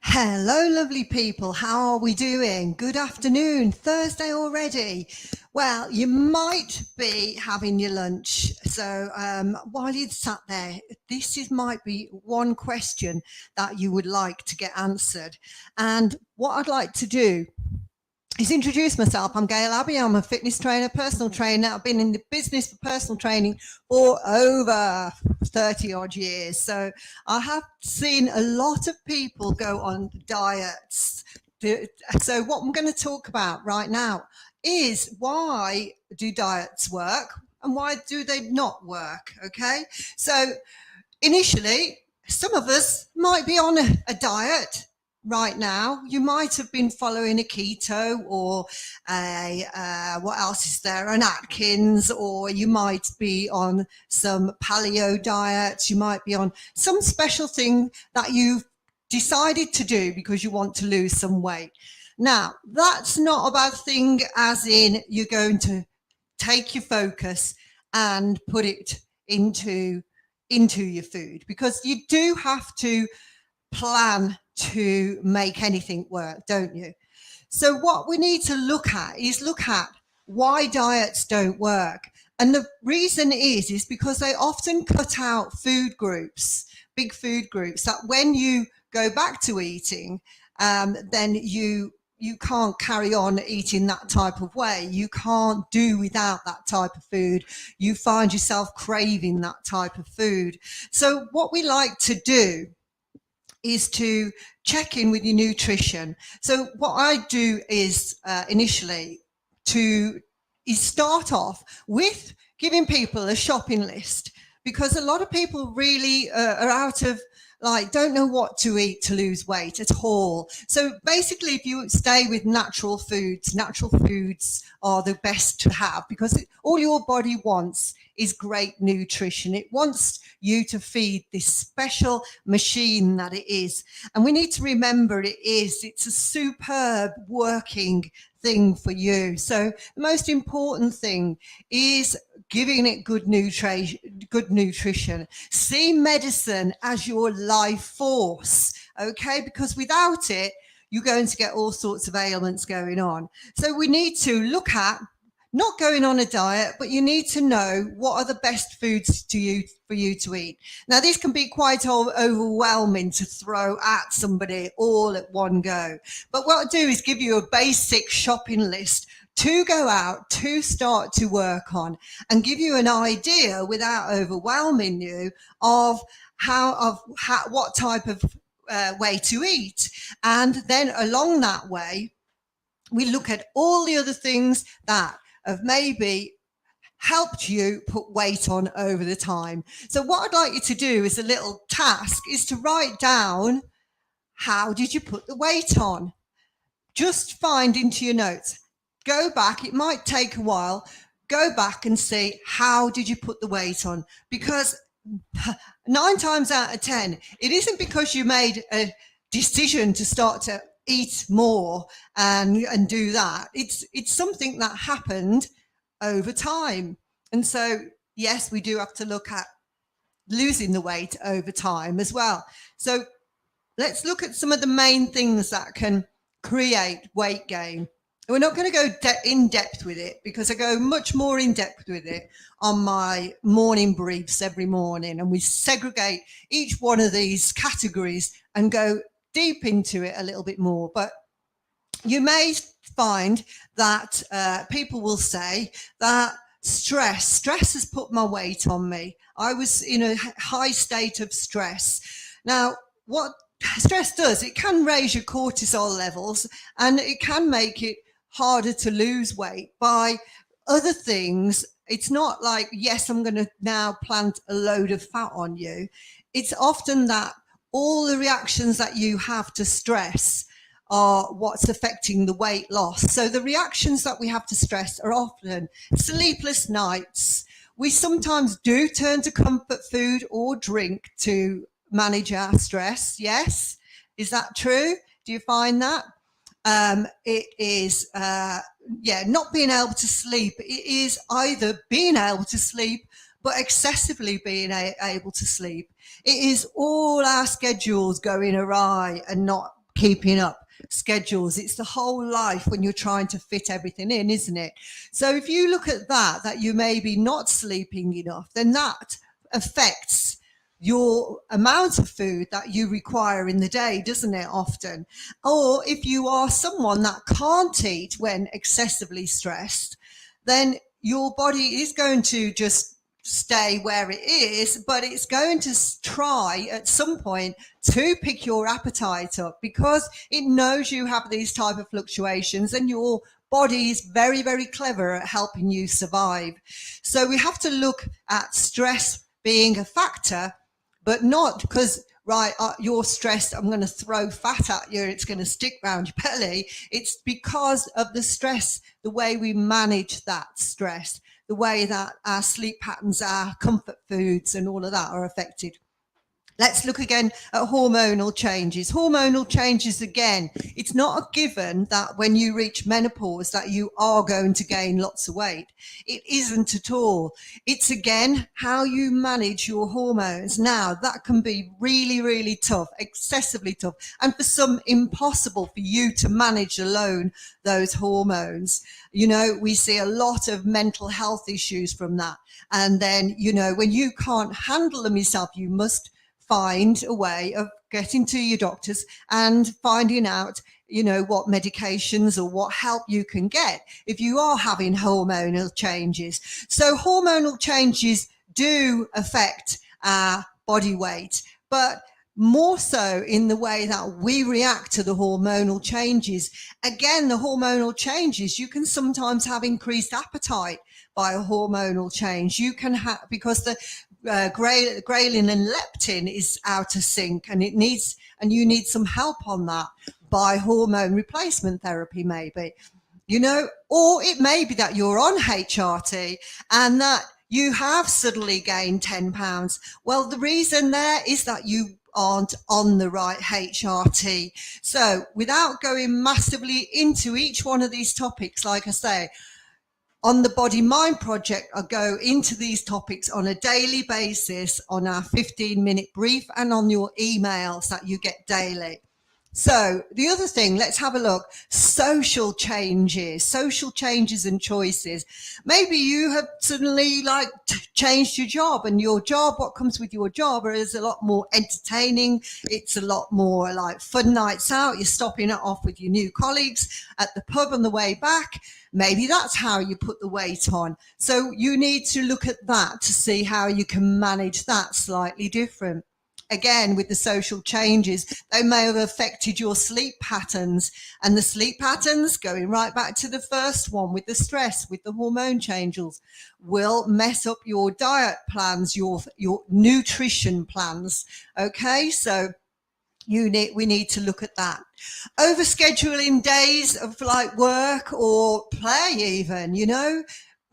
Hello, lovely people. How are we doing? Good afternoon. Thursday already. Well, you might be having your lunch. So while you've sat there, might be one question that you would like to get answered. And what I'd like to do is introduce myself. I'm Gail Abbey. I'm a fitness trainer, personal trainer. I've been in the business for personal training for over 30 odd years. So I have seen a lot of people go on diets. So what I'm going to talk about right now is why do diets work and why do they not work? Okay. So initially, some of us might be on a diet right now. You might have been following a keto or what else is there, an Atkins, or you might be on some paleo diets. You might be on some special thing that you've decided to do because you want to lose some weight. Now, that's not a bad thing, as in you're going to take your focus and put it into your food, because you do have to plan to make anything work, don't you? So what we need to look at why diets don't work. And the reason is because they often cut out food groups, big food groups, that when you go back to eating, then you can't carry on eating that type of way. You can't do without that type of food. You find yourself craving that type of food. So what we like to do is to check in with your nutrition. So what I do is initially is start off with giving people a shopping list, because a lot of people really are out of, don't know what to eat to lose weight at all. So basically, if you stay with natural foods are the best to have, because all your body wants is great nutrition. It wants you to feed this special machine that it is. And we need to remember it's a superb working thing for you. So the most important thing is giving it good nutrition. See medicine as your life force, okay? Because without it, you're going to get all sorts of ailments going on. So we need to look at not going on a diet, but you need to know what are the best foods for you to eat. Now, this can be quite overwhelming to throw at somebody all at one go. But what I'll do is give you a basic shopping list to go out, to start to work on, and give you an idea without overwhelming you of what type of way to eat. And then along that way, we look at all the other things that have maybe helped you put weight on over the time. So what I'd like you to do is a little task is to write down, how did you put the weight on? Just find into your notes. Go back. It might take a while. Go back and see, how did you put the weight on? Because 9 times out of 10, it isn't because you made a decision to start to eat more and do that. It's something that happened over time. And so, yes, we do have to look at losing the weight over time as well. So let's look at some of the main things that can create weight gain. We're not going to go in depth with it, because I go much more in depth with it on my morning briefs every morning, and we segregate each one of these categories and go deep into it a little bit more. But you may find that people will say that stress has put my weight on me. I was in a high state of stress. Now, what stress does, it can raise your cortisol levels, and it can make it harder to lose weight by other things. It's not like, yes, I'm going to now plant a load of fat on you. It's often that all the reactions that you have to stress are what's affecting the weight loss. So the reactions that we have to stress are often sleepless nights. We sometimes do turn to comfort food or drink to manage our stress. Yes, is that true? Do you find that? It is, not being able to sleep. It is either being able to sleep, but excessively being able to sleep. It is all our schedules going awry and not keeping up schedules. It's the whole life when you're trying to fit everything in, isn't it? So if you look at that you may be not sleeping enough, then that affects your amount of food that you require in the day, doesn't it, often? Or if you are someone that can't eat when excessively stressed, then your body is going to just stay where it is, but it's going to try at some point to pick your appetite up, because it knows you have these type of fluctuations, and your body is very, very clever at helping you survive. So we have to look at stress being a factor, but not because, right, you're stressed, I'm going to throw fat at you, it's going to stick around your belly. It's because of the stress, the way we manage that stress, the way that our sleep patterns, our comfort foods and all of that are affected. Let's look again at hormonal changes. Hormonal changes, again, it's not a given that when you reach menopause that you are going to gain lots of weight. It isn't at all. It's, again, how you manage your hormones. Now, that can be really, really tough, excessively tough, and for some impossible for you to manage alone those hormones. You know, we see a lot of mental health issues from that. And then, you know, when you can't handle them yourself, you must find a way of getting to your doctors and finding out, you know, what medications or what help you can get if you are having hormonal changes. So hormonal changes do affect our body weight, but more so in the way that we react to the hormonal changes. Again, the hormonal changes, you can sometimes have increased appetite by a hormonal change. You can have, because the ghrelin and leptin is out of sync, and you need some help on that by hormone replacement therapy, maybe, you know. Or it may be that you're on HRT and that you have suddenly gained 10 pounds. Well, the reason there is that you aren't on the right HRT. So without going massively into each one of these topics, like I say, on the Body Mind Project, I go into these topics on a daily basis on our 15-minute brief and on your emails that you get daily. So the other thing, let's have a look. Social changes and choices. Maybe you have suddenly changed your job, and your job, what comes with your job is a lot more entertaining. It's a lot more like fun nights out. You're stopping it off with your new colleagues at the pub on the way back. Maybe that's how you put the weight on. So you need to look at that to see how you can manage that slightly different. Again, with the social changes, they may have affected your sleep patterns, and the sleep patterns, going right back to the first one with the stress, with the hormone changes, will mess up your diet plans, your nutrition plans. Okay, so we need to look at that. Overscheduling days of like work or play even, you know.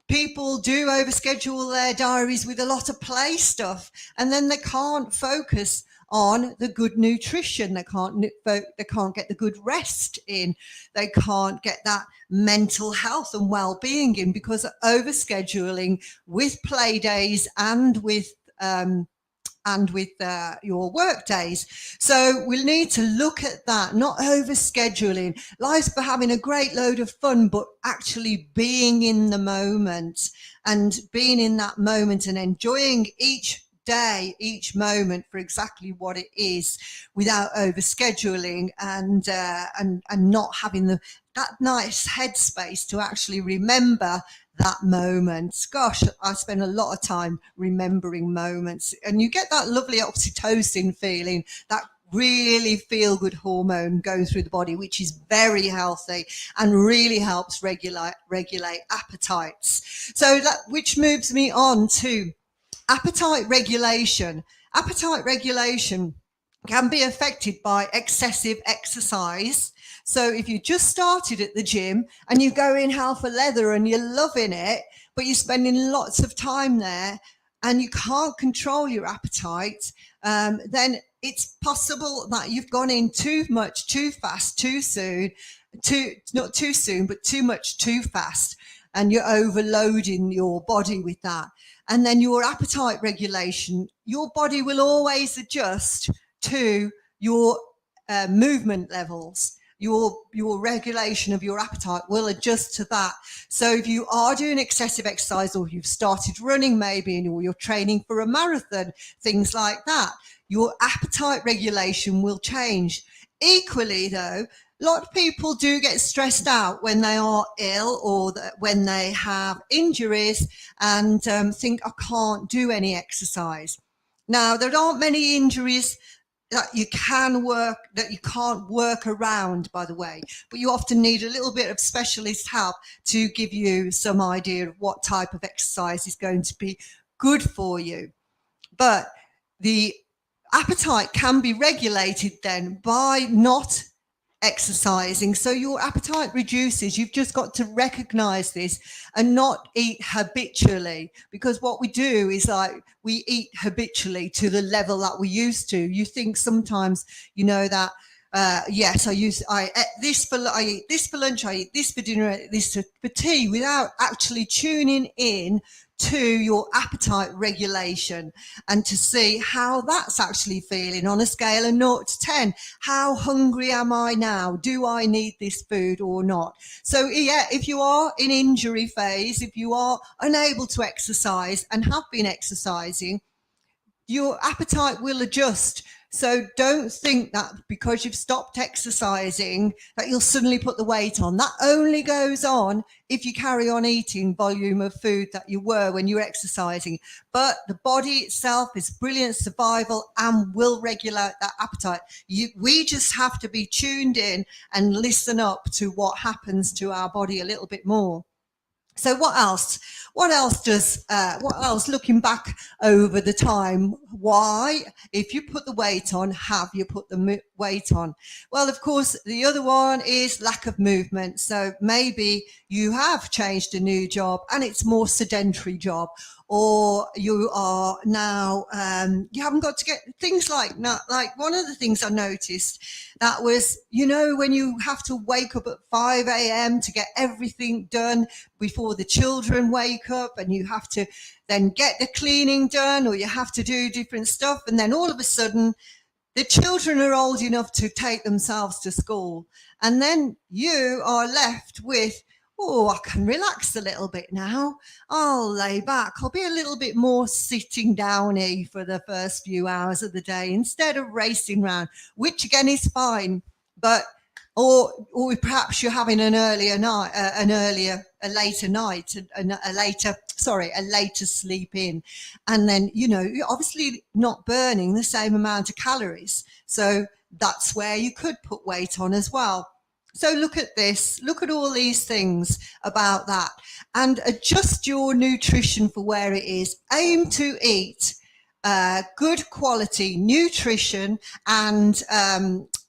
People do overschedule their diaries with a lot of play stuff, and then they can't focus on the good nutrition. They can't get the good rest in. They can't get that mental health and well-being in, because of overscheduling with play days and with your work days. So we'll need to look at that, not overscheduling. Life's for having a great load of fun, but actually being in the moment and being in that moment and enjoying each day, each moment for exactly what it is, without overscheduling and not having that nice headspace to actually remember that moment. Gosh, I spend a lot of time remembering moments, and you get that lovely oxytocin feeling, that really feel good hormone going through the body, which is very healthy and really helps regulate appetites. So that, which moves me on to appetite regulation. Appetite regulation can be affected by excessive exercise. So if you just started at the gym and you go in hell for leather and you're loving it, but you're spending lots of time there and you can't control your appetite, then it's possible that you've gone in too much, too fast, too soon, not too soon, but too much, too fast. And you're overloading your body with that. And then your appetite regulation, your body will always adjust to your movement levels. Your regulation of your appetite will adjust to that. So if you are doing excessive exercise, or you've started running maybe, or you're training for a marathon, things like that, your appetite regulation will change. Equally though, a lot of people do get stressed out when they are ill, or when they have injuries, and think, I can't do any exercise. Now, there aren't many injuries that you can't work around, by the way, but you often need a little bit of specialist help to give you some idea of what type of exercise is going to be good for you. But the appetite can be regulated then by not exercising. So your appetite reduces. You've just got to recognize this and not eat habitually, because what we do is we eat habitually to the level that we used to. You think sometimes, that yes, I eat this for lunch, I eat this for dinner, I eat this for tea, without actually tuning in to your appetite regulation and to see how that's actually feeling on a scale of 0 to 10. How hungry am I now? Do I need this food or not? So yeah, if you are in injury phase, if you are unable to exercise and have been exercising, your appetite will adjust. So don't think that because you've stopped exercising that you'll suddenly put the weight on. That only goes on if you carry on eating volume of food that you were when you were exercising. But the body itself is brilliant survival and will regulate that appetite. We just have to be tuned in and listen up to what happens to our body a little bit more. So what else? What else, looking back over the time, why, if you put the weight on, have you put the weight on? Well, of course, the other one is lack of movement. So maybe you have changed a new job and it's more sedentary job, or you are now, you haven't got to get things like one of the things I noticed that was, when you have to wake up at 5 a.m. to get everything done before the children wake up, and you have to then get the cleaning done, or you have to do different stuff. And then all of a sudden, the children are old enough to take themselves to school. And then you are left with, I can relax a little bit now. I'll lay back. I'll be a little bit more sitting downy for the first few hours of the day instead of racing around, which again is fine. But or perhaps you're having a later sleep in, and then you're obviously not burning the same amount of calories. So that's where you could put weight on as well. So look at this, look at all these things about that, and adjust your nutrition for where it is. Aim to eat good quality nutrition and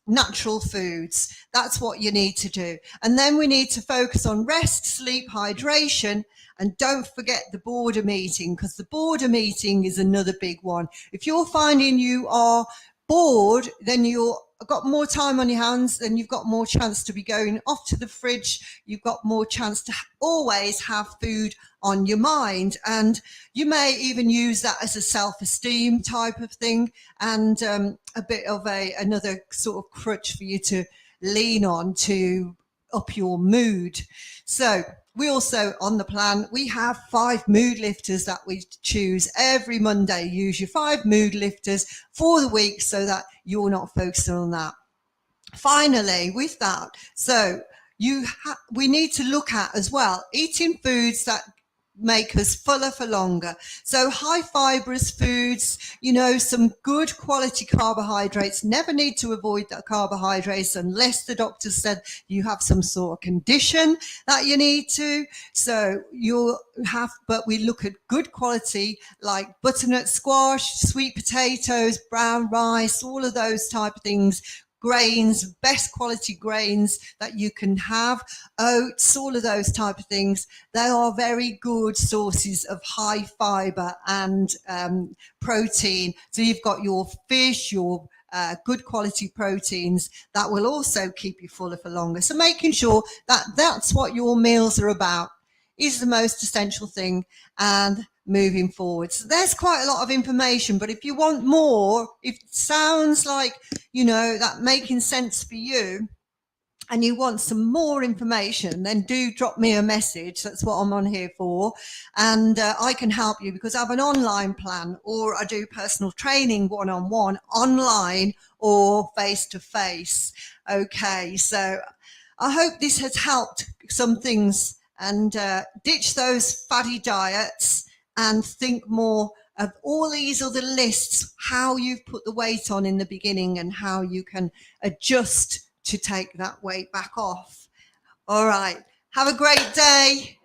natural foods. That's what you need to do. And then we need to focus on rest, sleep, hydration, and don't forget the boredom eating, because the boredom eating is another big one. If you're finding you are bored, then you've got more time on your hands, then you've got more chance to be going off to the fridge. You've got more chance to always have food on your mind, and you may even use that as a self-esteem type of thing, and a bit of another sort of crutch for you to lean on to up your mood. So we also, on the plan, we have 5 mood lifters that we choose every Monday. Use your 5 mood lifters for the week so that you're not focusing on that. Finally, with that, so we need to look at as well eating foods that make us fuller for longer. So high fibrous foods, some good quality carbohydrates. Never need to avoid that carbohydrates unless the doctor said you have some sort of condition that you need to. So but we look at good quality like butternut squash, sweet potatoes, brown rice, all of those type of things. Grains, best quality grains that you can have, oats, all of those type of things. They are very good sources of high fiber and protein. So you've got your fish, your good quality proteins that will also keep you fuller for longer. So making sure that that's what your meals are about. is the most essential thing, and moving forward. So there's quite a lot of information, but if you want more, if it sounds like, you know, that making sense for you, and you want some more information, then do drop me a message. That's what I'm on here for. And I can help you, because I have an online plan, or I do personal training one-on-one, online or face-to-face. Okay, so I hope this has helped some things, and ditch those fatty diets and think more of all these other lists, how you've put the weight on in the beginning and how you can adjust to take that weight back off. All right. Have a great day.